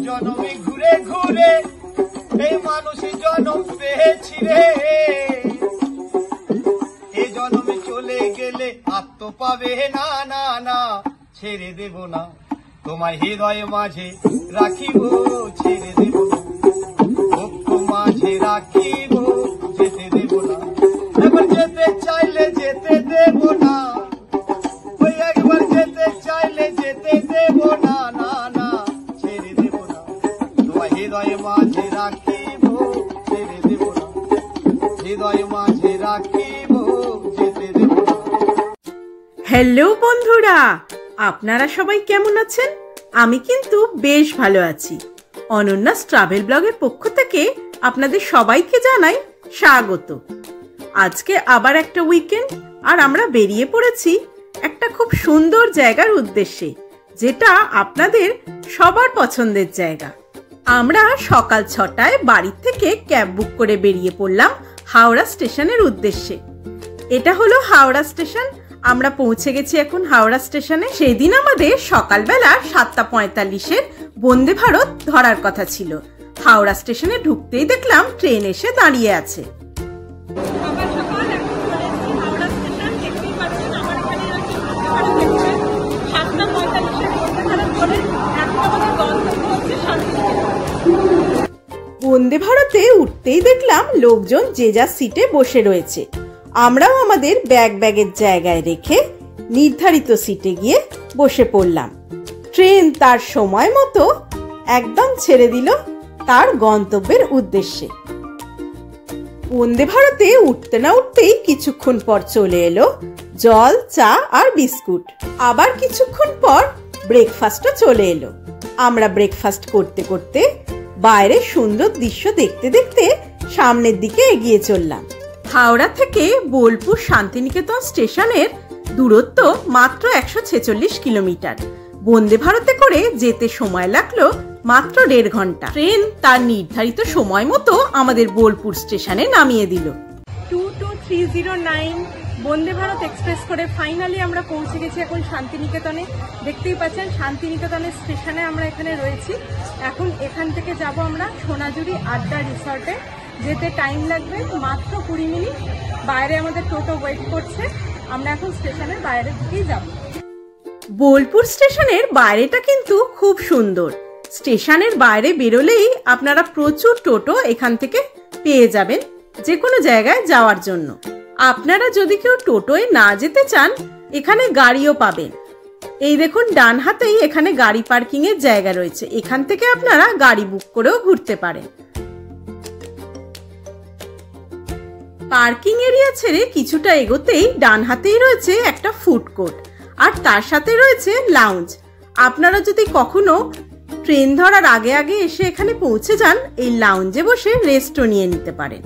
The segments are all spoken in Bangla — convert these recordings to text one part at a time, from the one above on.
জনমে ঘুরে ঘুরে এই মানুষ জনম পেয়েছি রে, এ জনমে চলে গেলে আত্ম পাবে না, না না ছেড়ে দেব না, তোমার হৃদয় মাঝে রাখিব, ছেড়ে দেব না, ভক্ত মাঝে রাখিব, যেতে দেব না, একবার যেতে চাইলে যেতে দেব না, ওই একবার যেতে চাইলে যেতে দেব না, না না ছেড়ে দেব না, তোমার হৃদয় মাঝে রাখিব, ছেড়ে দেব না, হৃদয় মাঝে রাখিব, যেতে দেব না। হ্যালো বন্ধুরা, আপনারা সবাই কেমন আছেন? আমি কিন্তু বেশ ভালো আছি। অনন্যাস ট্রাভেল ব্লগের পক্ষ থেকে আপনাদের সবাইকে জানাই স্বাগত। আজকে আবার একটা উইকেন্ড, আর আমরা বেরিয়ে পড়েছি একটা খুব সুন্দর জায়গার উদ্দেশ্যে, যেটা আপনাদের সবার পছন্দের জায়গা। আমরা সকাল 6টায় বাড়ি থেকে ক্যাব বুক করে বেরিয়ে পড়লাম হাওড়া স্টেশনের উদ্দেশ্যে। এটা হলো হাওড়া স্টেশন। আমরা পৌঁছে গেছি এখন হাওড়া স্টেশনে। সেদিন আমাদের সকালবেলা 7:45-এর বন্দে ভারত ধরার কথা ছিল। হাওড়া স্টেশনে ঢুকতেই দেখলাম ট্রেন এসে দাঁড়িয়ে আছে। বন্দে ভারতে উঠতেই দেখলাম লোকজন যে যার সিটে বসে রয়েছে। আমরাও আমাদের ব্যাগের জায়গায় রেখে নির্ধারিত সিটে গিয়ে বসে পড়লাম। ট্রেন তার সময় মতো একদম ছেড়ে দিল তার গন্তব্যের উদ্দেশ্যে। বন্দে ভারতে উঠতে না উঠতেই কিছুক্ষণ পর চলে এলো জল, চা আর বিস্কুট। আবার কিছুক্ষণ পর ব্রেকফাস্টও চলে এলো। আমরা ব্রেকফাস্ট করতে করতে বাইরে সুন্দর দৃশ্য দেখতে দেখতে সামনের দিকে এগিয়ে চললাম। হাওড়া থেকে বোলপুর শান্তিনিকেতন স্টেশনের দূরত্ব মাত্র 146 কিলোমিটার। বন্দে ভারতে করে যেতে সময় লাগলো মাত্র 1.5 ঘন্টা। ট্রেন তার নির্ধারিত সময় মতো আমাদের বোলপুর স্টেশনে নামিয়ে দিল। 22309 বন্দে ভারত এক্সপ্রেস করে ফাইনালি আমরা পৌঁছে গেছি এখন শান্তিনিকেতনে। দেখতেই পাচ্ছেন শান্তিনিকেতনের স্টেশনে আমরা এখানে রয়েছি। এখন এখান থেকে যাব আমরা সোনাঝুরি আড্ডা রিসর্টে। যেতে টাইম লাগবে মাত্র 20 মিনিট। বাইরে আমাদের টোটো ওয়েট করছে। আমরা এখন স্টেশনের বাইরের দিকেই যাব। বোলপুর স্টেশনের বাইরেটা কিন্তু খুব সুন্দর। স্টেশনের বাইরে বেরোলেই আপনারা প্রচুর টোটো এখান থেকে পেয়ে যাবেন যে কোনো জায়গায় যাওয়ার জন্য। আপনারা যদি কেউ টোটোয় না যেতে চান, এখানে গাড়িও পাবেন। এই দেখুন ডান হাতেই এখানে গাড়ি পার্কিং এর জায়গা রয়েছে। এখান থেকে আপনারা গাড়ি বুক করেও ঘুরতে পারেন। পার্কিং এরিয়া ছেড়ে কিছুটা এগোতেই ডান হাতেই রয়েছে একটা ফুড কোর্ট, আর তার সাথে রয়েছে লাউঞ্জ। আপনারা যদি কখনো ট্রেন ধরার আগে আগে এসে এখানে পৌঁছে যান, এই লাউঞ্জে বসে রেস্টও নিয়ে নিতে পারেন।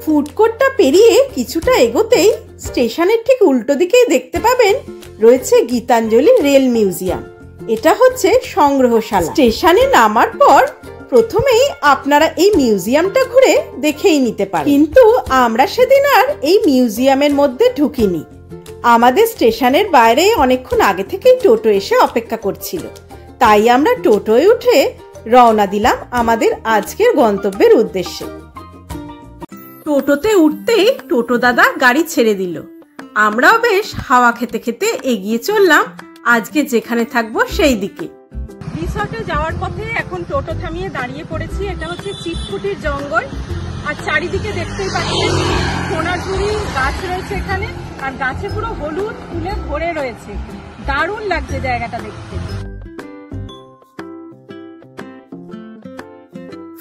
ফুড কোর্টটা পেরিয়ে কিছুটা এগোতেই স্টেশনের ঠিক উল্টো দিকেই দেখতে পাবেন রয়েছে গীতাঞ্জলি রেল মিউজিয়াম। এটা হচ্ছে সংগ্রহশালা। স্টেশনে নামার পর প্রথমেই আপনারা এই মিউজিয়ামটা ঘুরে দেখেই নিতে পারেন, কিন্তু আমরা সেদিন আর এই মিউজিয়ামের মধ্যে ঢুকিনি। আমাদের স্টেশনের বাইরে অনেকক্ষণ আগে থেকেই টোটো এসে অপেক্ষা করছিল, তাই আমরা টোটোয় উঠে রওনা দিলাম আমাদের আজকের গন্তব্যের উদ্দেশ্যে। টোটোতে উঠতেই টোটো দাদা গাড়ি ছেড়ে দিল। আমরাও বেশ হাওয়া খেতে খেতে এগিয়ে চললাম আজকে যেখানে থাকবো সেই দিকে। রিসর্টে যাওয়ার পথে এখন টোটো থামিয়ে দাঁড়িয়ে পড়েছি। এটা হচ্ছে চিটকুটির জঙ্গল, আর চারিদিকে দেখতেই পাচ্ছেন সোনাঝুরি গাছ রয়েছে এখানে, আর গাছে পুরো হলুদ ফুলে ভরে রয়েছে। দারুণ লাগছে জায়গাটা দেখতে।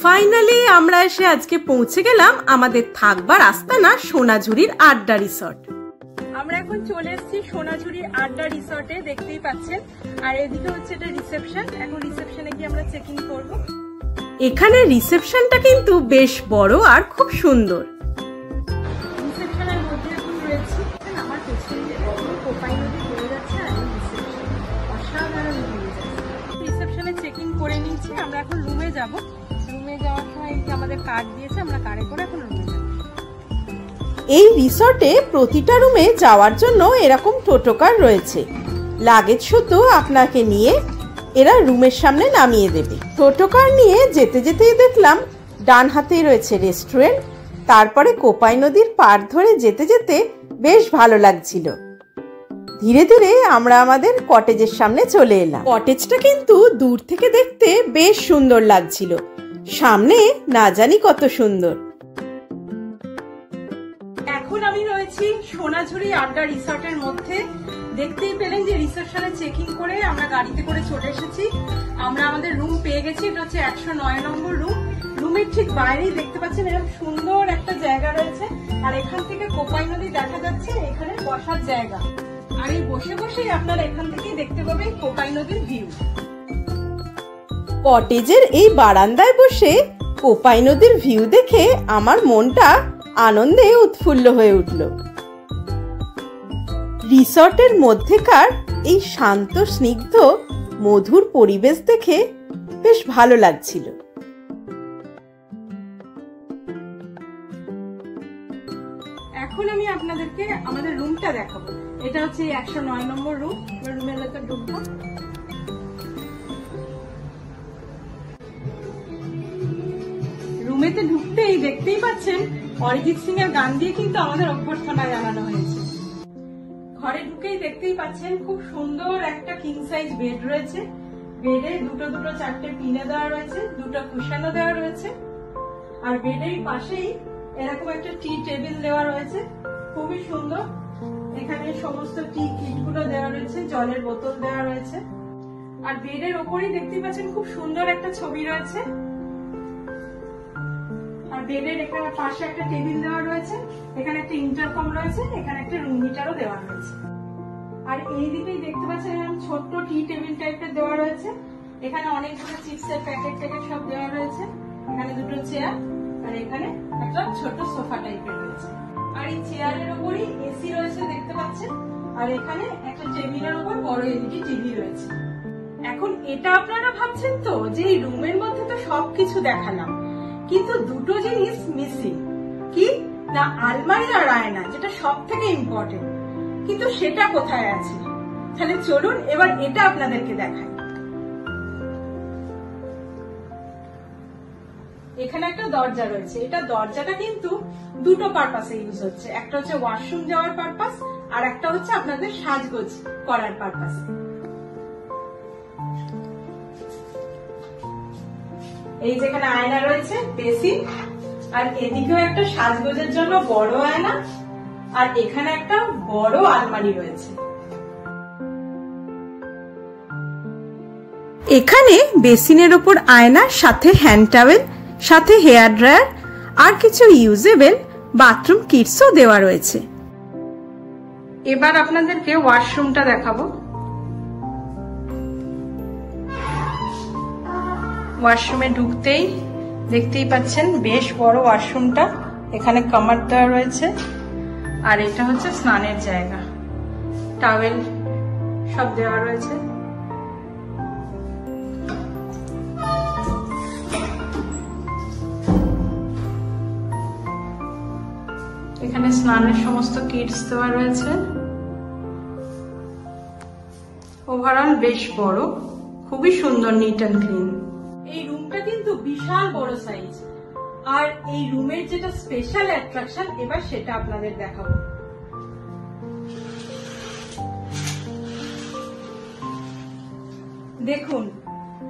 ফাইনালি আমরা এসে আজকে পৌঁছে গেলাম আমাদের থাকবার আস্তানা সোনাঝুরির আড্ডা রিসর্ট। আমরা এখন চলে এসেছি সোনাঝুরির আড্ডা রিসর্টে, দেখতেই পাচ্ছেন। আর এদিকে হচ্ছে এটা রিসেপশন। এখন রিসেপশনে গিয়ে আমরা চেক ইন করব। এখানে রিসেপশনটা কিন্তু বেশ বড় আর খুব সুন্দর। রিসেপশনের মধ্যে এখন রয়েছে আমার পেছনে কোপাই নদী বয়ে যাচ্ছে, আর রিসেপশন অসাধারণ হয়ে যাচ্ছে। রিসেপশনে চেক ইন করে নিয়েছি। আমরা এখন রুমে যাব। রুমে যাওয়ার সময় আমাদের কার্ড দিয়েছে, আমরা কার্ডে করে এখন রুমে যাব। এই রিসর্টে প্রতিটা রুমে যাওয়ার জন্য এরকম টোটো কার রয়েছে। লাগেজ শুধু আপনাকে নিয়ে এরা রুমের সামনে নামিয়ে দেবে। টোটো কার নিয়ে যেতে যেতেই দেখলাম ডান হাতেই রয়েছে রেস্টুরেন্ট। তারপরে কোপাই নদীর পাড় ধরে যেতে যেতে বেশ ভালো লাগছিল। ধীরে ধীরে আমরা আমাদের কটেজের সামনে চলে এলাম। কটেজটা কিন্তু দূর থেকে দেখতে বেশ সুন্দর লাগছিল, সামনে না জানি কত সুন্দর। এখন আমি রয়েছি সোনাঝুরি আড্ডা রিসর্টের মধ্যে। দেখতেই পেলেন যে রিসেপশনে চেকিং করে আমরা গাড়িতে করে চলে এসেছি। আমরা আমাদের রুম পেয়ে গেছি। এটা হচ্ছে 109 নম্বর রুম। রুমের ঠিক বাইরেই দেখতে পাচ্ছেন এরকম সুন্দর একটা জায়গা রয়েছে, আর এখান থেকে কোপাই নদী দেখা যাচ্ছে। এখানে বসার জায়গা, আর এই বসে বসেই আপনারা এখান থেকেই দেখতে পাবেন কোপাই নদীর ভিউ। কটেজের এই বারান্দায় বসে কোপাই নদীর ভিউ দেখে আমার মনটা আনন্দে উৎফুল্ল হয়ে উঠল। রিসর্টের মধ্যেকার এই শান্ত স্নিগ্ধ মধুর পরিবেশ দেখে বেশ ভালো লাগছিল। এখন আমি আপনাদেরকে আমাদের রুমটা দেখাবো। এটা হচ্ছে 109 নম্বর রুম। রুমের ভেতর ঢুকবো। রুমেতে ঢুকতেই দেখতেই পাচ্ছেন অরিজিৎ সিং এর গান দিয়ে কিন্তু আমাদের অভ্যর্থনা জানানো হয়েছে। ঘরে ঢুকেই দেখতেই পাচ্ছেন খুব সুন্দর একটা কিং সাইজ বেড রয়েছে। বেডে দুটো চারটে পিনে দেওয়া রয়েছে, দুটো কুশনও দেওয়া রয়েছে, আর বেডের পাশেই এরকম একটা টি টেবিল দেওয়া রয়েছে, খুবই সুন্দর। এখানে সমস্ত টি কিট গুলো দেওয়া রয়েছে, জলের বোতল দেওয়া রয়েছে, আর বেডের ওপরেই দেখতে পাচ্ছেন খুব সুন্দর একটা ছবি রয়েছে। আর বেডের এখানে পাশে একটা টেবিল দেওয়া রয়েছে, এখানে একটা ইন্টারকম রয়েছে, এখানে একটা রুম হিটারও দেওয়া রয়েছে। আর এই দিকেই দেখতে পাচ্ছেন এরকম ছোট্ট টি টেবিল টাইপের দেওয়া রয়েছে। এখানে অনেকগুলো চিপসের প্যাকেট সব দেওয়া রয়েছে। এখানে দুটো চেয়ার, আর এখানে একটা ছোট সোফা টাইপের রয়েছে। আর এই চেয়ারের উপরই এসি রয়েছে দেখতে পাচ্ছেন, আর এখানে একটা টেবিলের উপর বড় এলইডি টিভি রয়েছে। এখন এটা আপনারা ভাবছেন তো যে এই রুমের মধ্যে তো সবকিছু দেখালাম, কিন্তু দুটো জিনিস মিসিং। কি না, আলমারি আর আয়না, যেটা সব থেকে ইম্পর্টেন্ট, কিন্তু সেটা কোথায় আছে? তাহলে চলুন এবার এটা আপনাদেরকে দেখাই। এখানে একটা দরজা রয়েছে। এটা দরজাটা কিন্তু দুটো পারপাসে ইউজ হচ্ছে। একটা হচ্ছে ওয়াশরুম যাওয়ার পারপাস, আর একটা হচ্ছে আপনাদের সাজগোজ করার পারপাসে। এই যেখানে আয়না রয়েছে, বেসিন, আর এদিকেও একটা সাজগোজের জন্য বড় আয়না, আর এখানে একটা বড় আলমারি রয়েছে। এখানে বেসিনের উপর আয়না, সাথে হ্যান্ড টাওয়েল, সাথে হেয়ার ড্রায়ার, আর কিছু ইউজেবল বাথরুম কিটসও দেওয়া রয়েছে। এবার আপনাদেরকে ওয়াশরুমটা দেখাবো। ওয়াশরুমে ঢুকতেই দেখতেই পাচ্ছেন বেশ বড় ওয়াশরুমটা। এখানে কামার দেওয়া রয়েছে, আর এটা হচ্ছে স্নানের জায়গা। টাওয়েল সব দেওয়া রয়েছে। এখানে স্নানের সমস্ত কিটস দেওয়া রয়েছে। ওভারঅল বেশ বড়, খুবই সুন্দর, নিট অ্যান্ড ক্লিন। এই রুমটা কিন্তু বিশাল বড় সাইজ, আর এই রুমের যেটা স্পেশাল অ্যাট্রাকশন এবার সেটা আপনাদের দেখাবো। দেখুন,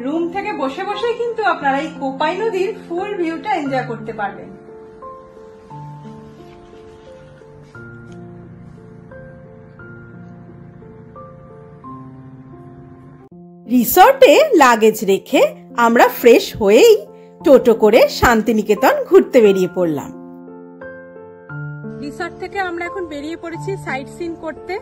রুম থেকে বসে বসেই কিন্তু আপনারা এই কোপাই নদীর ফুল ভিউটা এনজয় করতে পারবেন। রিসর্টে লাগেজ রেখে আমরা ফ্রেশ হয়েই টোটো করে শান্তিনিকেতন ঘুরতে বেরিয়ে পড়লাম। রিসর্ট থেকে আমরা এখন বেরিয়ে পড়েছি সাইট সিন করতে।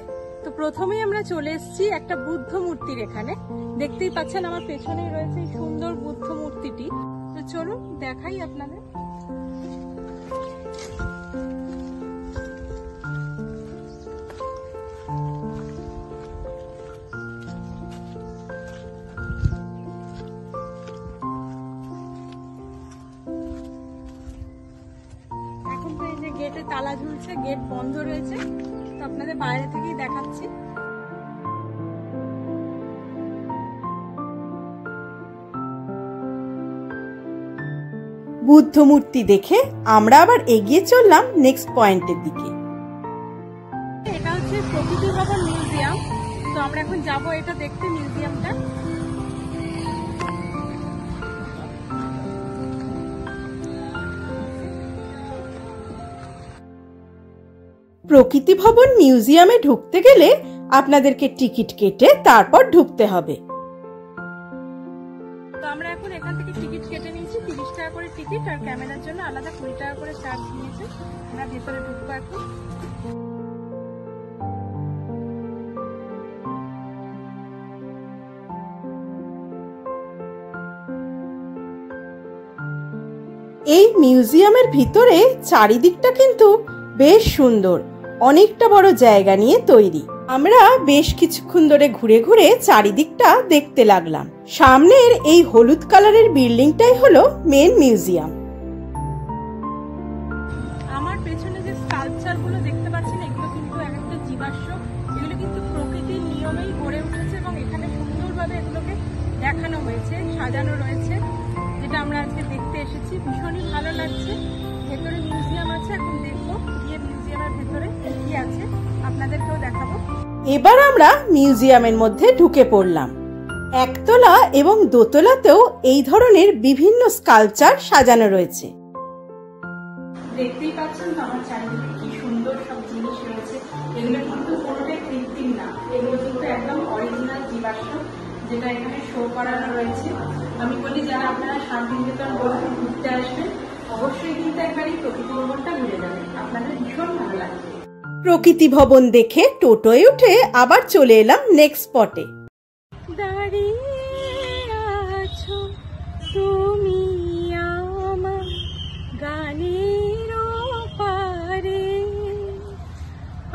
তো প্রথমেই আমরা চলে এসেছি একটা বুদ্ধ মূর্তির এখানে। দেখতেই পাচ্ছেন আমার পেছনেই রয়েছে এই সুন্দর বুদ্ধ মূর্তিটি। তো চলুন দেখাই আপনাদের। গেটে তালা ঝুলছে, গেট বন্ধ রয়েছে, তো আপনাদের বাইরে থেকেই দেখাচ্ছি। বুদ্ধ মূর্তি দেখে আমরা আবার এগিয়ে চললাম নেক্সট পয়েন্টের দিকে। এটা হচ্ছে প্রকৃতি ভবন মিউজিয়াম। তো আমরা এখন যাব এটা দেখতে, মিউজিয়ামটা। প্রকৃতি ভবন মিউজিয়ামে ঢুকতে গেলে আপনাদেরকে টিকিট কেটে তারপর ঢুকতে হবে। তো আমরা এখন এখান থেকে টিকিট কেটে নিয়েছি, 30 টাকা করে টিকিট, আর ক্যামেরার জন্য আলাদা 20 টাকা করে চার্জ নিয়েছে। আমরা ভেতরে ঢুকবো এখন। এই মিউজিয়ামের ভিতরে চারিদিকটা কিন্তু বেশ সুন্দর, অনেকটা বড় জায়গা নিয়ে তৈরি। আমরা বেশ কিছুক্ষণ ধরে ঘুরে ঘুরে চারিদিকটা দেখতে লাগলাম। সামনের এই হলুদ কালারের বিল্ডিংটাই হলো মেন মিউজিয়াম। আমার পেছনে যে স্কাল্পচার গুলো দেখতে পাচ্ছেন, এগুলো কিন্তু একটা জীবাশ্ম। এগুলো কিন্তু প্রকৃতির নিয়মেই গড়ে উঠেছে এবং এখানে সুন্দরভাবে এগুলোকে দেখানো হয়েছে, সাজানো রয়েছে, যেটা আমরা আজকে দেখতে এসেছি। ভীষণই ভালো লাগছে। ভেতরে মিউজিয়াম আছে, এখন দেখবো গিয়ে মিউজিয়ামের ভেতরে কি আছে, আপনাদেরকেও দেখাবো। এবার আমরা মিউজিয়ামের মধ্যে ঢুকে পড়লাম। একতলা এবং দোতলাতেও এই ধরনের বিভিন্ন স্কাল্পচার সাজানো রয়েছে। দেখতেই পাচ্ছেন তো আমার চারিদিকে কি সুন্দর সব জিনিস রয়েছে। এগুলো কিন্তু কোনোটাই কৃত্রিম না, এগুলো কিন্তু একদম অরিজিনাল জীবাশ্ম, যেটা এখানে শো করানো রয়েছে। আমি বলি যারা আপনারা শান্তিনিকেতন বলতে ঘুরতে আসবেন, অবশ্যই কিন্তু একবার এই প্রকৃতি ভবনটা ঘুরে যাবেন, আপনাদের ভীষণ ভালো লাগবে। প্রকৃতি ভবন দেখে টোটোয় উঠে আবার চলে এলাম নেক্সট স্পটে। দাঁড়িয়ে আছো তুমি আমার গানের পারে,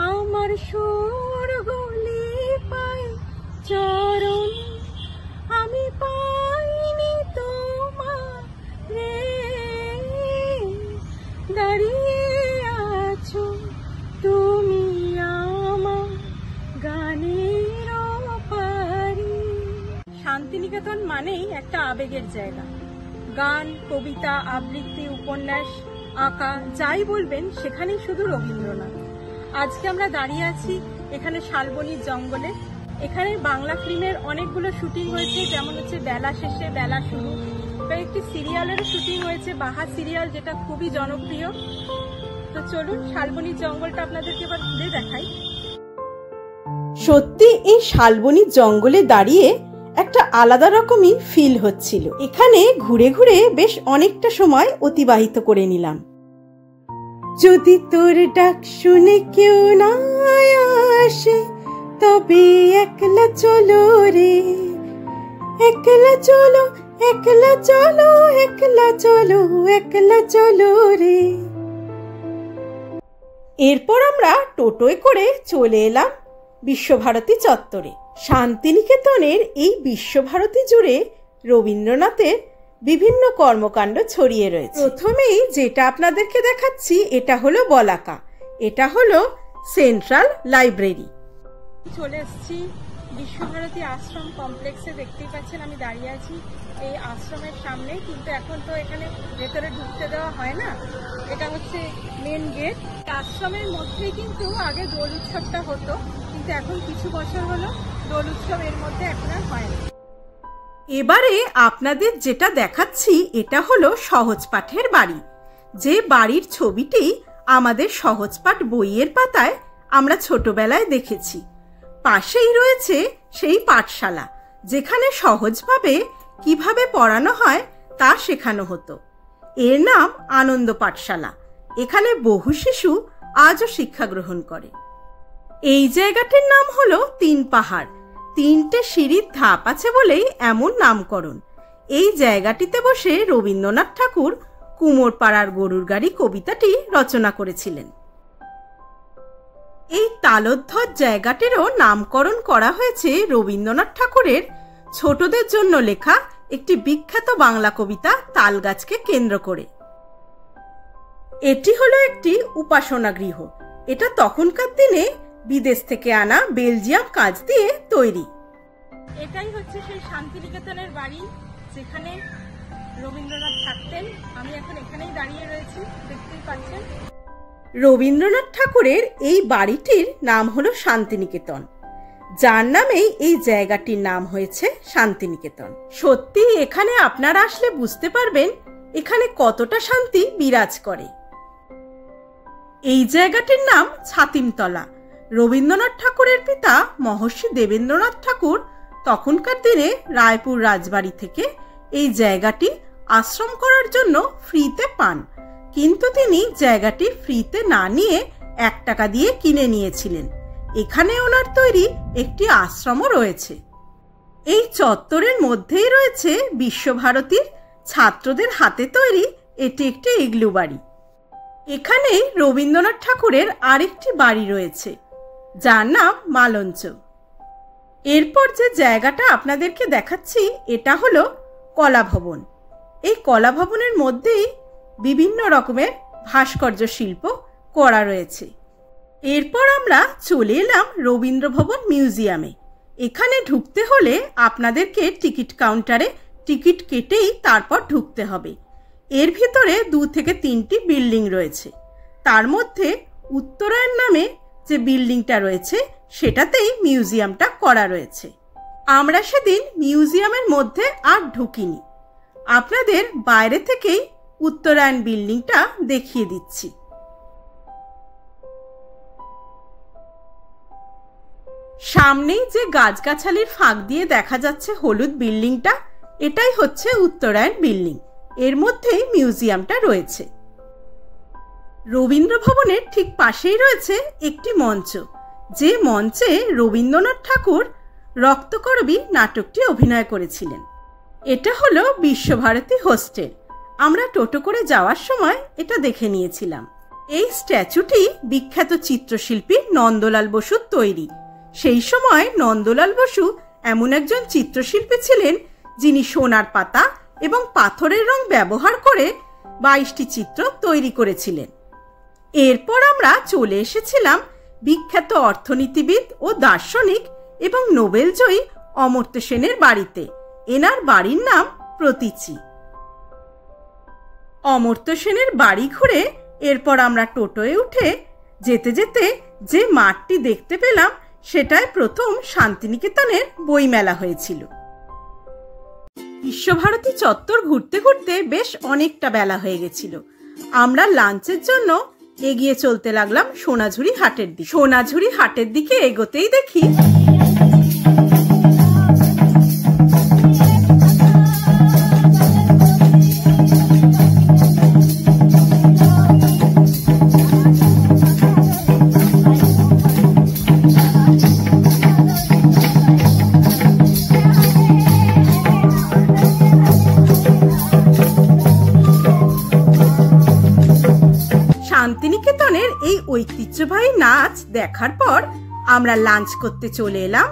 আমার সুর গুলি পাই চরণ, আমি পাইনি তোমার রে। দাঁড়িয়ে আছো তুমি আমার গানের পারে। শান্তিনিকেতন মানেই একটা আবেগের জায়গা। গান, কবিতা, আবৃত্তি, উপন্যাস, আঁকা, যাই বলবেন সেখানেই শুধু রবীন্দ্রনাথ। আজকে আমরা দাঁড়িয়ে আছি এখানে শালবনির জঙ্গলে। এখানে বাংলা ফিল্মের অনেকগুলো শুটিং হয়েছে, যেমন হচ্ছে বেলা শেষে বেলা শুরু, বা একটি সিরিয়ালেরও শুটিং হয়েছে, বাহা সিরিয়াল, যেটা খুবই জনপ্রিয়। তো চলুন শালবনির জঙ্গলটা আপনাদেরকে এবার ঘুরে দেখাই। সত্যি এই শালবনির জঙ্গলে দাঁড়িয়ে একটা আলাদা রকমই ফিল হচ্ছিল। এখানে ঘুরে ঘুরে বেশ অনেকটা সময় অতিবাহিত করে নিলাম। যদি তোর ডাক শুনে কেউ না আসে, তবে একলা চলো রে, একলা চলো, একলা চলো, একলা চলো, একলা চলো রে। এরপর আমরা টোটোয় করে চলে এলাম বিশ্বভারতী চত্বরে। শান্তিনিকেতনের এই বিশ্বভারতী জুড়ে রবীন্দ্রনাথের বিভিন্ন কর্মকাণ্ড ছড়িয়ে রয়েছে। প্রথমেই যেটা আপনাদেরকে দেখাচ্ছি এটা হলো বলাকা, এটা হলো সেন্ট্রাল লাইব্রেরি। চলে এসেছি বিশ্বভারতী আশ্রম কমপ্লেক্সে। দেখতেই পাচ্ছেন আমি দাঁড়িয়ে আছি এই আশ্রমের সামনে, কিন্তু এখন তো এখানে ভেতরে ঢুকতে দেওয়া হয় না, এটা হচ্ছে মেন গেট। আশ্রমের মধ্যেই কিন্তু আগে দোল উৎসবটা হতো, কিন্তু এখন কিছু বছর হলো দোল উৎসব এর মধ্যে এখন আর হয় না। এবারে আপনাদের যেটা দেখাচ্ছি এটা হলো সহজ পাঠের বাড়ি, যে বাড়ির ছবিটি আমাদের সহজ পাঠ বইয়ের পাতায় আমরা ছোটবেলায় দেখেছি। পাশেই রয়েছে সেই পাঠশালা, যেখানে সহজভাবে কিভাবে পড়ানো হয় তা শেখানো হতো। এর নাম আনন্দ পাঠশালা। এখানে বহু শিশু আজও শিক্ষা গ্রহণ করে। এই জায়গাটির নাম হলো 3 পাহাড়। 3টে সিঁড়ির ধাপ আছে বলেই এমন নামকরণ। এই জায়গাটিতে বসে রবীন্দ্রনাথ ঠাকুর কুমোরপাড়ার গরুর গাড়ি কবিতাটি রচনা করেছিলেন। এই তালোধ্বজ জায়গাটিরও নামকরণ করা হয়েছে রবীন্দ্রনাথ ঠাকুরের ছোটদের জন্য লেখা একটি বিখ্যাত বাংলা কবিতা তালগাছকে কেন্দ্র করে। এটি হলো একটি উপাসনা গৃহ। এটা তখনকার দিনে বিদেশ থেকে আনা বেলজিয়াম কাঁচ দিয়ে তৈরি। এটাই হচ্ছে সেই শান্তিনিকেতনের বাড়ি, যেখানে রবীন্দ্রনাথ থাকতেন। আমি এখন এখানেই দাঁড়িয়ে রয়েছি, দেখতেই পাচ্ছেন। রবীন্দ্রনাথ ঠাকুরের এই বাড়িটির নাম হলো শান্তিনিকেতন, যার নামেই এই জায়গাটির নাম হয়েছে শান্তিনিকেতন। সত্যি এখানে আপনারা আসলে বুঝতে পারবেন এখানে কতটা শান্তি বিরাজ করে। এই জায়গাটির নাম ছাতিমতলা। রবীন্দ্রনাথ ঠাকুরের পিতা মহর্ষি দেবেন্দ্রনাথ ঠাকুর তখনকার দিনে রায়পুর রাজবাড়ি থেকে এই জায়গাটি আশ্রম করার জন্য ফ্রিতে পান, কিন্তু তিনি জায়গাটি ফ্রিতে না নিয়ে 1 টাকা দিয়ে কিনে নিয়েছিলেন। এখানে ওনার তৈরি একটি আশ্রমও রয়েছে। এই চত্বরের মধ্যেই রয়েছে বিশ্বভারতীর ছাত্রদের হাতে তৈরি এটি একটি ইগলু বাড়ি। এখানে রবীন্দ্রনাথ ঠাকুরের আরেকটি বাড়ি রয়েছে, যার নাম মালঞ্চ। এরপর যে জায়গাটা আপনাদেরকে দেখাচ্ছি এটা হলো কলাভবন। এই কলাভবনের মধ্যেই বিভিন্ন রকমের ভাস্কর্য শিল্প করা রয়েছে। এরপর আমরা চলে এলাম রবীন্দ্রভবন মিউজিয়ামে। এখানে ঢুকতে হলে আপনাদেরকে টিকিট কাউন্টারে টিকিট কেটেই তারপর ঢুকতে হবে। এর ভিতরে 2 থেকে 3টি বিল্ডিং রয়েছে, তার মধ্যে উত্তরায়ণ নামে যে বিল্ডিংটা রয়েছে সেটাতেই মিউজিয়ামটা করা রয়েছে। আমরা সেদিন মিউজিয়ামের মধ্যে আর ঢুকিনি, আপনাদের বাইরে থেকেই উত্তরায়ণ বিল্ডিংটা দেখিয়ে দিচ্ছি। সামনেই যে গাছগাছালির ফাঁক দিয়ে দেখা যাচ্ছে হলুদ বিল্ডিংটা, এটাই হচ্ছে উত্তরায়ণ বিল্ডিং। এর মধ্যেই মিউজিয়ামটা রয়েছে। রবীন্দ্র ভবনের ঠিক পাশেই রয়েছে একটি মঞ্চ, যে মঞ্চে রবীন্দ্রনাথ ঠাকুর রক্তকরবী নাটকটি অভিনয় করেছিলেন। এটা হলো বিশ্বভারতী হোস্টেল। আমরা টোটো করে যাওয়ার সময় এটা দেখে নিয়েছিলাম। এই স্ট্যাচুটি বিখ্যাত চিত্রশিল্পী নন্দলাল বসুর তৈরি। সেই সময় নন্দলাল বসু এমন একজন চিত্রশিল্পী ছিলেন যিনি সোনার পাতা এবং পাথরের রং ব্যবহার করে 22টি চিত্র তৈরি করেছিলেন। এরপর আমরা চলে এসেছিলাম বিখ্যাত অর্থনীতিবিদ ও দার্শনিক এবং নোবেলজয়ী অমর্ত্য সেনের বাড়িতে। এনার বাড়ির নাম প্রতীচি। অমর্ত্য সেনের বাড়ি ঘুরে এরপর আমরা টোটোয় উঠে যেতে যেতে যে মাঠটি দেখতে পেলাম সেটাই প্রথম শান্তিনিকেতনের বইমেলা হয়েছিল। বিশ্বভারতী চত্বর ঘুরতে ঘুরতে বেশ অনেকটা বেলা হয়ে গেছিল। আমরা লাঞ্চের জন্য এগিয়ে চলতে লাগলাম সোনাঝুরি হাটের দিকে। সোনাঝুরি হাটের দিকে এগোতেই দেখি শান্তিনিকেতনের এই ঐতিহ্যবাহী নাচ দেখার পর আমরা লাঞ্চ করতে চলে এলাম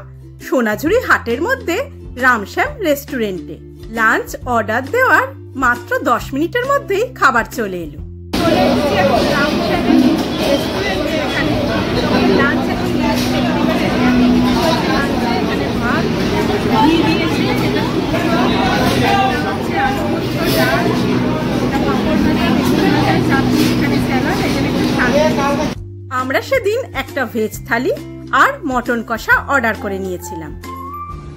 সোনাঝুরি হাটের মধ্যে রামশ্যাম রেস্টুরেন্টে। লাঞ্চ অর্ডার দেওয়ার মাত্র 10 মিনিটের মধ্যেই খাবার চলে এলো। আমরা সেদিন একটা ভেজ থালি আর মটন কষা অর্ডার করে নিয়েছিলাম।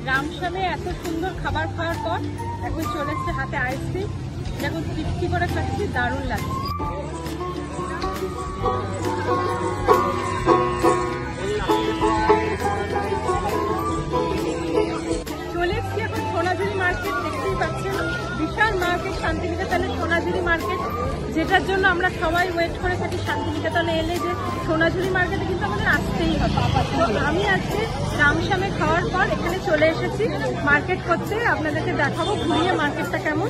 রামশ্যামে এত সুন্দর খাবার খাওয়ার পর এখন চলে এসছে হাতে আইসক্রিম, এখন তৃপ্তি করে খাচ্ছি, দারুণ লাগছে। চলে এসছি এখন সোনাঝুরি মার্কেট, দেখতেই পাচ্ছেন বিশাল মার্কেট শান্তিনিকেতনের সোনাঝুরি মার্কেট, যেটার জন্য আমরা সবাই ওয়েট করে থাকি শান্তিনিকেতনে এলে যে সোনাঝুরি মার্কেটে কিন্তু আমাদের আসতেই হবে। তো আমি আজকে রামশ্যামে খাওয়ার পর এখানে চলে এসেছি মার্কেট করতে, আপনাদেরকে দেখাবো ঘুরিয়ে মার্কেটটা কেমন।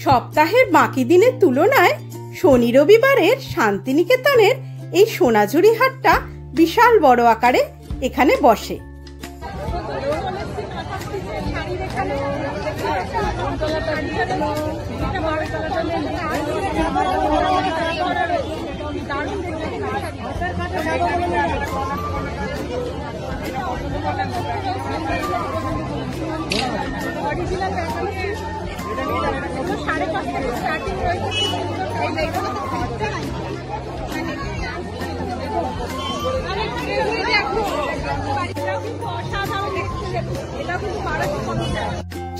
সপ্তাহের বাকি দিনের তুলনায় শনি রবিবারের শান্তিনিকেতনের এই সোনাঝুরি হাটটা বিশাল বড় আকারে এখানে বসে।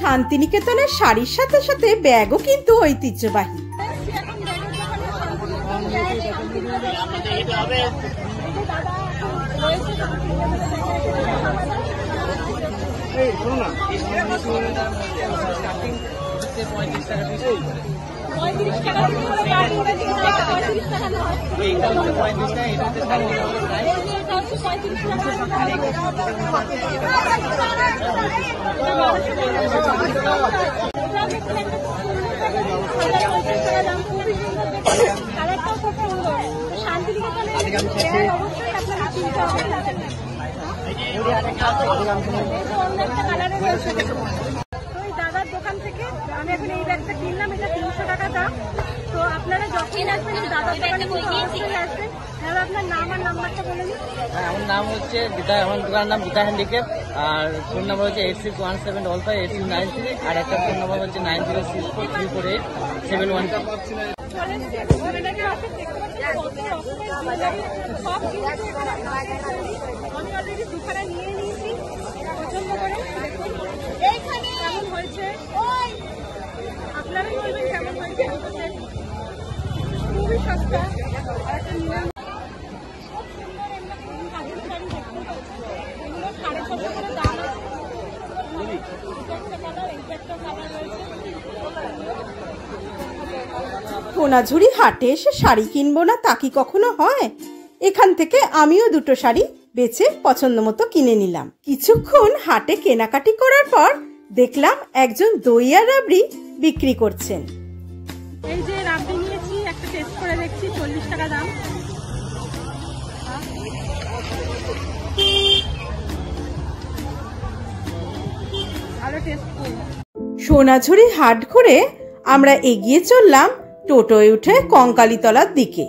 শান্তিনিকেতনের শাড়ির সাথে সাথে ব্যাগও কিন্তু ঐতিহ্যবাহী। দাদার দোকান থেকে আমি এখন এই ব্যাগটা কিনলাম, এটা 300 টাকা দাম। তো আপনারা যখন আসবেন দাদার দোকানে অবশ্যই আসবেন। তাহলে আপনার নাম আর নাম্বারটা বলে দিন। আমার নাম হচ্ছে গীতা, আমার দোকানের নাম গীতা হ্যান্ডিক্যাপ, আর ফোন নাম্বার হচ্ছে 8617558693, আর একটা ফোন নাম্বার হচ্ছে 9064348713। আমি অলরেডি দুখানা নিয়ে নিয়েছি, পছন্দ করে দেখুন কেমন হয়েছে, আপনারাই বলবেন কেমন হয়েছে। খুবই সস্তা আর একটা নিলাম, খুব সুন্দর এমনি কাজের শাড়ি দেখতে পাচ্ছি। এগুলো 750 করে দাম আছে। একটা কালার, একটা কালার রয়েছে। সোনাঝুরি হাটে এসে শাড়ি কিনবো না তা কি কখনো হয়? এখান থেকে আমিও দুটো শাড়ি বেছে পছন্দ মতো কিনে নিলাম। কিছুক্ষণ হাটে কেনাকাটি করার পর দেখলাম একজন দই আর রাবড়ি বিক্রি করছেন। এই যে রাবড়ি নিয়েছি, একটা টেস্ট করে দেখছি, 40 টাকা দাম। ভালো টেস্ট করুন। সোনাঝুরি হাট ঘুরে আমরা এগিয়ে চললাম টোটোয় উঠে কঙ্কালীতলার দিকে।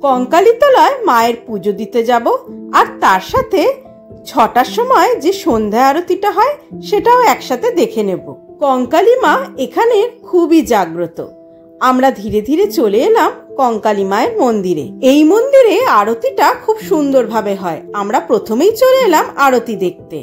কঙ্কালীতলায় মায়ের পুজো দিতে যাব, আর তার সাথে 6টার সময় যে সন্ধ্যা আরতিটা হয় সেটাও একসাথে দেখে নেব। কঙ্কালী মা এখানে খুবই জাগ্রত। আমরা ধীরে ধীরে চলে এলাম কঙ্কালী মায়ের মন্দিরে। এই মন্দিরে আরতিটা খুব সুন্দরভাবে হয়। আমরা প্রথমেই চলে এলাম আরতি দেখতে।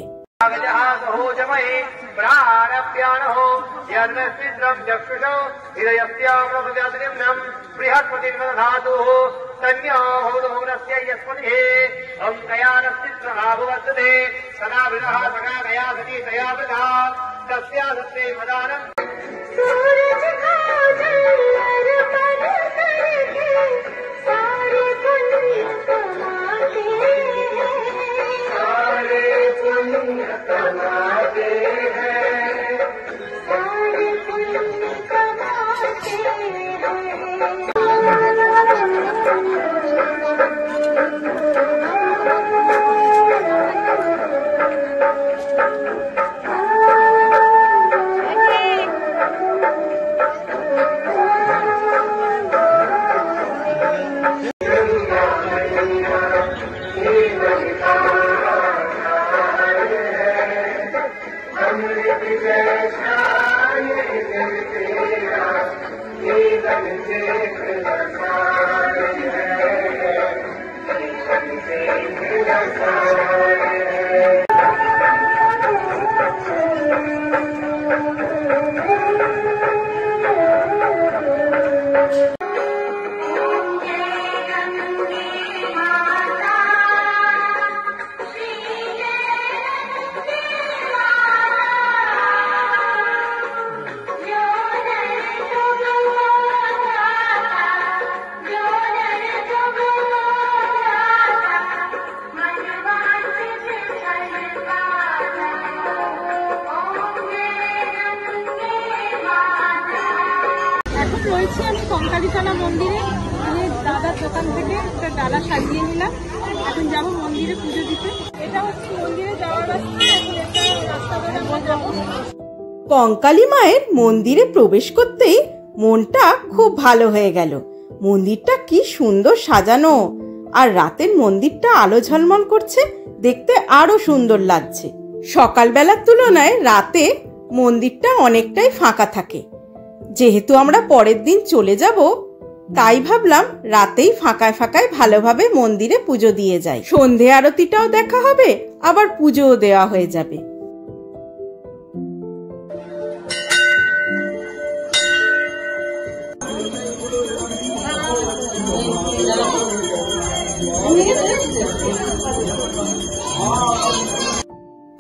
রয়েছি আমি কঙ্কালীতলা মন্দিরে। আমি দাদার দোকান থেকে একটা ডালা সাজিয়ে নিলাম, এখন যাব মন্দিরে পুজো দিতে। এটা হচ্ছে মন্দিরে যাওয়ার রাস্তা, এখন এটা রাস্তা ধরে আমরা যাবো। কঙ্কালী মায়ের মন্দিরে প্রবেশ করতেই মনটা খুব ভালো হয়ে গেল। মন্দিরটা কি সুন্দর সাজানো, আর রাতের মন্দিরটা আলো ঝলমল করছে, দেখতে আরো সুন্দর লাগছে। সকালবেলার তুলনায় রাতে মন্দিরটা অনেকটাই ফাঁকা থাকে। যেহেতু আমরা পরের দিন চলে যাব, তাই ভাবলাম রাতেই ফাঁকায় ফাঁকায় ভালোভাবে মন্দিরে পুজো দিয়ে যাই, সন্ধে আরতিটাও দেখা হবে, আবার পুজোও দেওয়া হয়ে যাবে।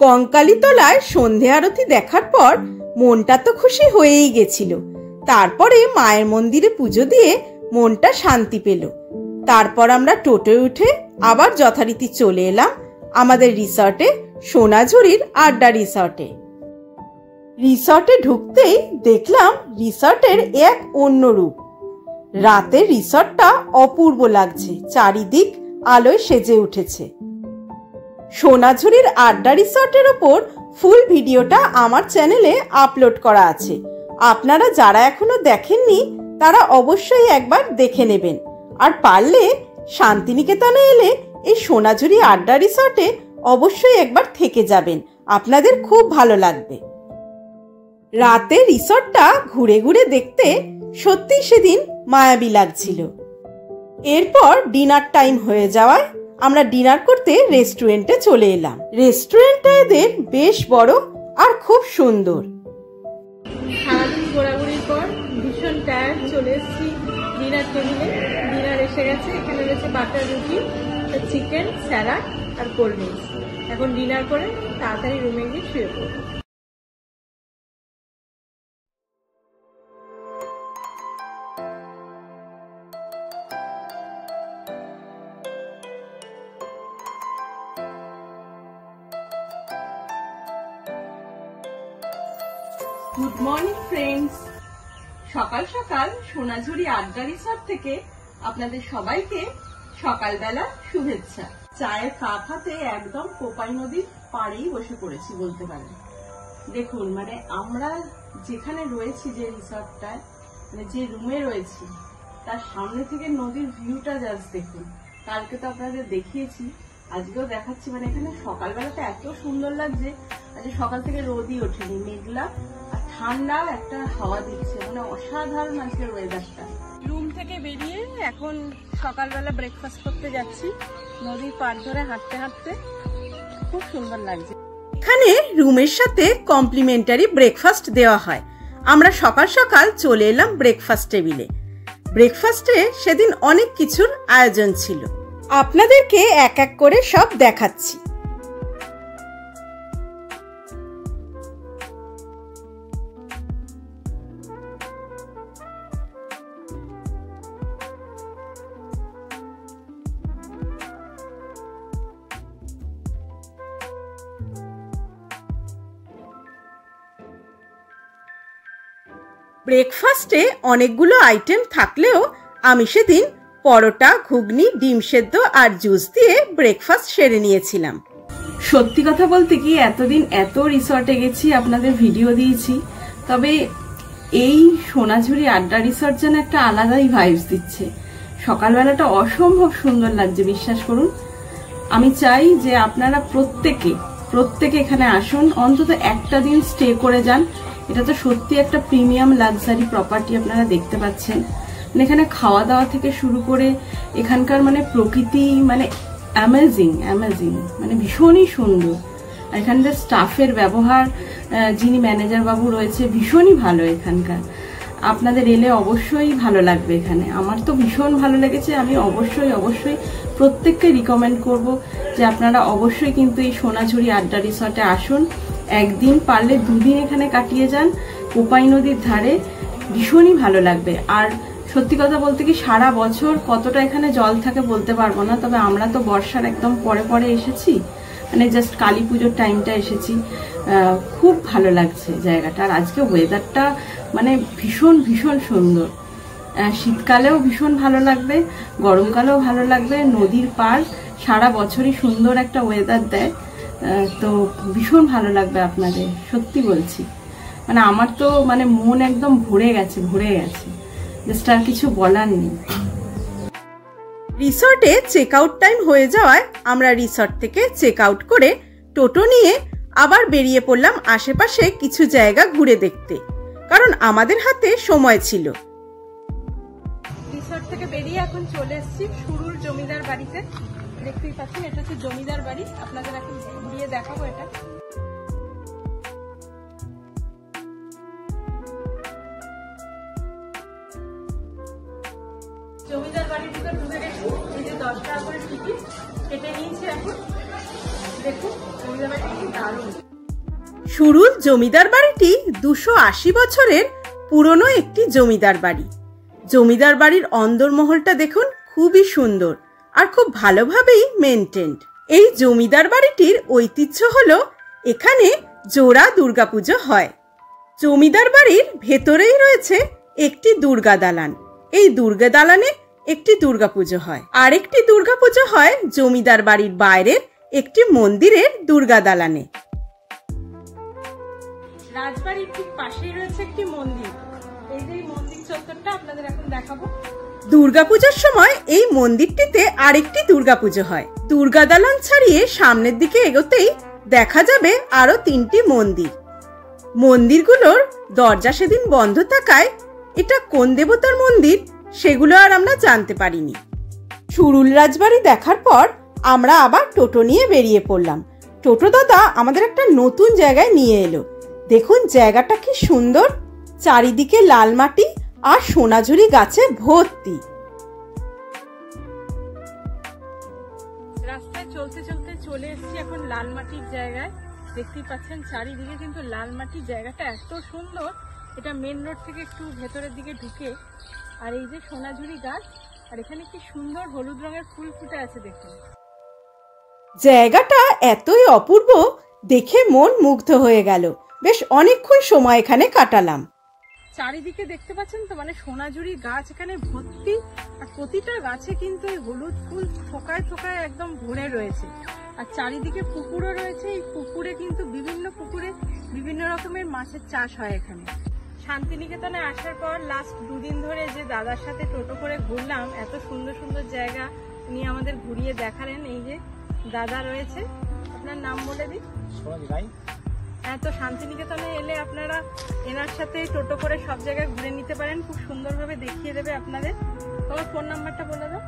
কঙ্কালীতলায় সন্ধে আরতি দেখার পর মনটা তো খুশি হয়েই গেছিল। তারপরে মায়ের মন্দিরে পুজো দিয়ে মনটা শান্তি পেল। তারপর আমরা টোটোয় উঠে আবার যথারীতি চলে এলাম আমাদের রিসর্টে, সোনাঝুরির আড্ডা রিসর্টে। রিসর্টে ঢুকতেই দেখলাম রিসর্টের এক অন্য রূপ। রাতে রিসর্টটা অপূর্ব লাগছে, চারিদিক আলোয় সেজে উঠেছে। সোনাঝুরির আড্ডা রিসর্টের ওপর ফুল ভিডিওটা আমার চ্যানেলে আপলোড করা আছে, আপনারা যারা এখনো দেখেননি তারা অবশ্যই একবার দেখে নেবেন। আর পারলে শান্তিনিকেতনে এলে এই সোনাঝুরি আড্ডা রিসর্টে অবশ্যই একবার থেকে যাবেন, আপনাদের খুব ভালো লাগবে। রাতে রিসর্টটা ঘুরে ঘুরে দেখতে সত্যি সেদিন মায়াবী লাগছিল। এরপর ডিনার টাইম হয়ে যাওয়ায় আমরা ডিনার করতে রেস্টুরেন্টে চলে এলাম। রেস্টুরেন্টটা এদের বেশ বড় আর খুব সুন্দর। সারাদিন ঘোরাঘুরির পর ভীষণ টায়ার্ড, চলে এসেছি ডিনার টেবিলে। ডিনার এসে গেছে, এখানে রয়েছে বাটার রুটি, চিকেন, স্যালাড আর কোল্ড ড্রিঙ্কস। এখন ডিনার করে তাড়াতাড়ি রুমে গিয়ে শুয়ে পড়বো। গুড মর্নিং ফ্রেন্ডস, সকাল সকাল সোনাঝুরি আড্ডা রিসর্ট থেকে আপনাদের সবাইকে সকালবেলা শুভেচ্ছা। চায়ের কাপ হাতে একদম কোপাই নদীর পাড়েই বসে পড়েছি বলতে পারেন। দেখুন, মানে আমরা যেখানে রয়েছি, যে রিসর্টটায়, মানে যে রুমে রয়েছি, তার সামনে থেকে নদীর ভিউটা জাস্ট দেখুন। কালকে তো আপনাদের দেখিয়েছি, আজকেও দেখাচ্ছি। মানে এখানে সকালবেলাটা এত সুন্দর লাগছে, আজকে সকাল থেকে রোদই ওঠেনি, মেঘলা আর ঠান্ডা একটা হাওয়া দিচ্ছে, মানে অসাধারণ আজকের ওয়েদারটা। রুম থেকে বেরিয়ে এখন সকালবেলা ব্রেকফাস্ট করতে যাচ্ছি, নদীর পাড় ধরে হাঁটতে হাঁটতে। খুব সুন্দর লাগছে। এখানে রুমের সাথে কমপ্লিমেন্টারি ব্রেকফাস্ট দেওয়া হয়। আমরা সকাল সকাল চলে এলাম ব্রেকফাস্ট টেবিলে। ব্রেকফাস্টে সেদিন অনেক কিছুর আয়োজন ছিল, আপনাদেরকে এক এক করে সব দেখাচ্ছি। ব্রেকফাস্টে অনেকগুলো আইটেম থাকলেও আমি সেদিন পরোটা, ঘুগনি, ডিম সেদ্ধ আর জুস দিয়ে ব্রেকফাস্ট সেরে নিয়েছিলাম। সত্যি কথা বলতে কি, এতদিন এত রিসর্টে গেছি, আপনাদের ভিডিও দিয়েছি, তবে এই সোনাঝুরি আড্ডা রিসর্ট যেন একটা আলাদাই ভাইবস দিচ্ছে। সকালবেলাটা অসম্ভব সুন্দর লাগছে, বিশ্বাস করুন। আমি চাই যে আপনারা প্রত্যেকে এখানে আসুন, অন্তত একটা দিন স্টে করে যান। এটা তো সত্যি একটা প্রিমিয়াম লাক্সারি প্রপার্টি, আপনারা দেখতে পাচ্ছেন। মানে এখানে খাওয়া দাওয়া থেকে শুরু করে এখানকার মানে প্রকৃতি, মানে অ্যামেজিং, মানে ভীষণই সুন্দর। আর এখানকার স্টাফের ব্যবহার, যিনি ম্যানেজার বাবু রয়েছে, ভীষণই ভালো এখানকার। আপনাদের এলে অবশ্যই ভালো লাগবে এখানে। আমার তো ভীষণ ভালো লেগেছে। আমি অবশ্যই প্রত্যেককে রিকমেন্ড করব যে আপনারা অবশ্যই কিন্তু এই সোনাঝুরি আড্ডা রিসর্টে আসুন। একদিন পারলে দুদিন এখানে কাটিয়ে যান, কোপাই নদীর ধারে, ভীষণই ভালো লাগবে। আর সত্যি কথা বলতে কি, সারা বছর কতটা এখানে জল থাকে বলতে পারবো না, তবে আমরা তো বর্ষার একদম পরে এসেছি, মানে জাস্ট কালী পুজোর টাইমটা এসেছি। খুব ভালো লাগছে জায়গাটা। আর আজকে ওয়েদারটা মানে ভীষণ সুন্দর। শীতকালেও ভীষণ ভালো লাগবে, গরমকালেও ভালো লাগবে। নদীর পাড়, সারা বছরই সুন্দর একটা ওয়েদার দেয়, তো ভীষণ ভালো লাগবে আপনাদের, সত্যি বলছি। মানে আমার তো মানে মন একদম ভরে গেছে, জাস্ট আর কিছু বলার নেই। রিসর্টে চেক আউট টাইম হয়ে যাওয়ায় আমরা রিসর্ট থেকে চেক আউট করে টোটো নিয়ে আবার বেরিয়ে পড়লাম আশেপাশে কিছু জায়গা ঘুরে দেখতে, কারণ আমাদের হাতে সময় ছিল। রিসর্ট এখন চলে এসেছি শুরুর জমিদার বাড়িতে। দেখতেই পাচ্ছেন এটা হচ্ছে জমিদার বাড়ি, আপনাদের এখন ঘুরিয়ে দেখাবো এটা। জমিদার বাড়ির ভিতর ঢুকে গেছি, এই যে 10 টাকা করে টিকিট কেটে নিয়েছি। এখন দেখুন জমিদার বাড়িটা কি দারুণ। শুরুর জমিদার বাড়িটি 280 বছরের পুরনো একটি জমিদার বাড়ি। জমিদার বাড়ির অন্দরমহলটা দেখুন, খুবই সুন্দর আর খুব ভালোভাবেই মেনটেন্ড। এই জমিদার বাড়িটির ঐতিহ্য হলো এখানে জোড়া দুর্গাপুজো হয়। জমিদার বাড়ির ভেতরেই রয়েছে একটি দুর্গা দালান। এই দুর্গা দালানে একটি দুর্গাপুজো হয়, আর একটি দুর্গাপুজো হয় জমিদার বাড়ির বাইরের একটি মন্দিরের দুর্গা দালানে। রাজবাড়ির ঠিক পাশেই রয়েছে একটি মন্দির। এই যে মন্দির চত্বরটা আপনাদের এখন দেখাবো। দুর্গাপূজার সময় এই মন্দিরটিতে আরেকটি দুর্গাপুজো হয়। দুর্গা দালান ছাড়িয়ে সামনের দিকে এগোতেই দেখা যাবে আরো 3টি মন্দির। মন্দিরগুলোর দরজা সেদিন বন্ধ থাকায় এটা কোন দেবতার মন্দির সেগুলো আর আমরা জানতে পারিনি। শুরুল রাজবাড়ি দেখার পর আমরা আবার টোটো নিয়ে বেরিয়ে পড়লাম। টোটো দাদা আমাদের একটা নতুন জায়গায় নিয়ে এলো। দেখুন জায়গাটা কি সুন্দর, চারিদিকে লাল মাটি আর সোনাঝুরি গাছে ভর্তি। রাস্তায় চলতে চলতে চলে এসেছি এখন লাল মাটির জায়গায়। দেখতেই পাচ্ছেন চারিদিকে কিন্তু লাল মাটির জায়গাটা এত সুন্দর। এটা মেন রোড থেকে একটু ভেতরের দিকে ঢুকে, আর এই যে সোনাঝুরি গাছ, আর এখানে কি সুন্দর হলুদ রঙের ফুল ফুটে আছে দেখুন। জায়গাটা এতই অপূর্ব, দেখে মন মুগ্ধ হয়ে গেল। বেশ অনেকক্ষণ সময় এখানে কাটালাম। চারিদিকে দেখতে পাচ্ছেন তো, মানে সোনাঝুরি গাছ এখানে ভর্তি, আর প্রতিটা গাছে কিন্তু এই হলুদ ফুল থোকায় থোকায় একদম ভরে রয়েছে। আর চারিদিকে পুকুরও রয়েছে। এই পুকুরে কিন্তু বিভিন্ন রকমের মাছের চাষ হয় এখানে। শান্তিনিকেতনে আসার পর লাস্ট 2 দিন ধরে যে দাদার সাথে টোটো করে ঘুরলাম, এত সুন্দর সুন্দর জায়গা উনি আমাদের ঘুরিয়ে দেখালেন। এই যে দাদা রয়েছে, আপনার নাম বলে দিন। হ্যাঁ, তো শান্তিনিকেতনে এলে আপনারা এনার সাথে টোটো করে সব জায়গায় ঘুরে নিতে পারেন, খুব সুন্দরভাবে দেখিয়ে দেবে আপনাদের। তোমার ফোন নাম্বারটা বলে দাও।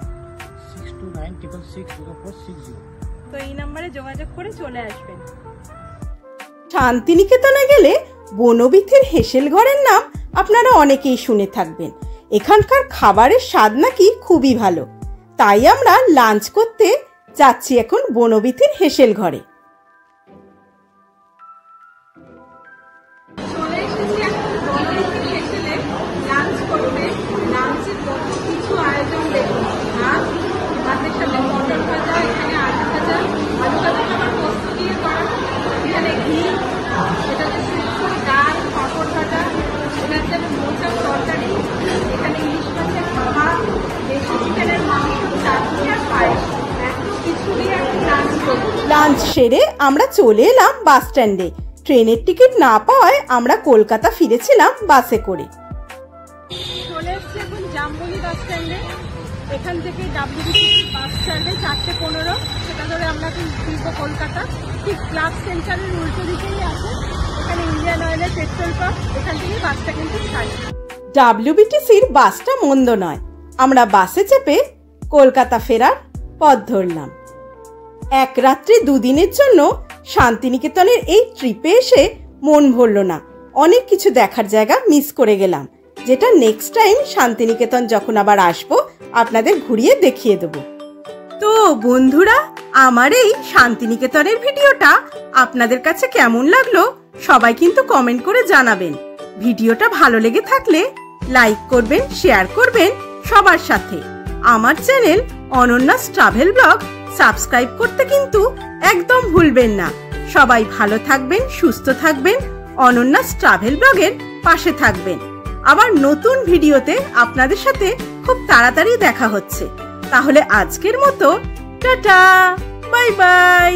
6296660460। তো এই নাম্বারে যোগাযোগ করে চলে আসবেন। শান্তিনিকেতনে গেলে বনবিথির হেসেল ঘরের নাম আপনারা অনেকেই শুনে থাকবেন। এখানকার খাবারের স্বাদ নাকি খুবই ভালো, তাই আমরা লাঞ্চ করতে যাচ্ছি এখন বনবিথির হেসেল ঘরে। চলে এসেছি এখন বনবিথির হেসেলে লাঞ্চ করতে। লাঞ্চের কত কিছু আয়োজন দেখুন। ভাতের সাথে মটর ভাজা, এখানে আলু ভাজা আমার পোস্ত দিয়ে করা, এখানে ঘি, এটা হচ্ছে ডাল, পাঁপড় ভাজা, এটা হচ্ছে মোচার তরকারি, এখানে ইলিশ মাছের ভাত, দেশি চিকেনের মাংস, চাটনি আর পায়েস। এত কিছু দিয়ে এখন লাঞ্চ করবো। লাঞ্চ সেরে আমরা চলে এলাম বাস স্ট্যান্ডে। ট্রেনের টিকিট না পাওয়ায় আমরা কলকাতা ফিরেছিলাম বাসে করে। চলে এসছি এখন জামবনি বাস স্ট্যান্ডে। এখান থেকে ডাব্লিউবিটি বাস স্ট্যান্ডে 4:15, সেটা ধরে আমরা এখন ফিরবো কলকাতা। ঠিক ক্লাব সেন্টারের উল্টো দিকেই আছে, এখানে ইন্ডিয়ান অয়েলের পেট্রোল পাম্প, এখান থেকে বাসটা কিন্তু ছাড়ে। ডাব্লিউবিটিসির বাসটা মন্দ নয়। আমরা বাসে চেপে কলকাতা ফেরার পথ ধরলাম। 1 রাত্রি 2 দিনের জন্য শান্তিনিকেতনের এই ট্রিপে এসে মন ভরল না। অনেক কিছু দেখার জায়গা মিস করে গেলাম, যেটা নেক্সট টাইম শান্তিনিকেতন যখন আবার আসবো আপনাদের ঘুরিয়ে দেখিয়ে দেব। তো বন্ধুরা, আমার এই শান্তিনিকেতনের ভিডিওটা আপনাদের কাছে কেমন লাগলো সবাই কিন্তু কমেন্ট করে জানাবেন। ভিডিওটা ভালো লেগে থাকলে লাইক করবেন, শেয়ার করবেন সবার সাথে। আমার চ্যানেল অনন্যাস ট্রাভেল ব্লগ সাবস্ক্রাইব করতে কিন্তু একদম ভুলবেন না। সবাই ভালো থাকবেন, সুস্থ থাকবেন, অনন্যাস ট্রাভেল ব্লগের পাশে থাকবেন। আবার নতুন ভিডিওতে আপনাদের সাথে খুব তাড়াতাড়ি দেখা হচ্ছে। তাহলে আজকের মতো টাটা, বাই বাই।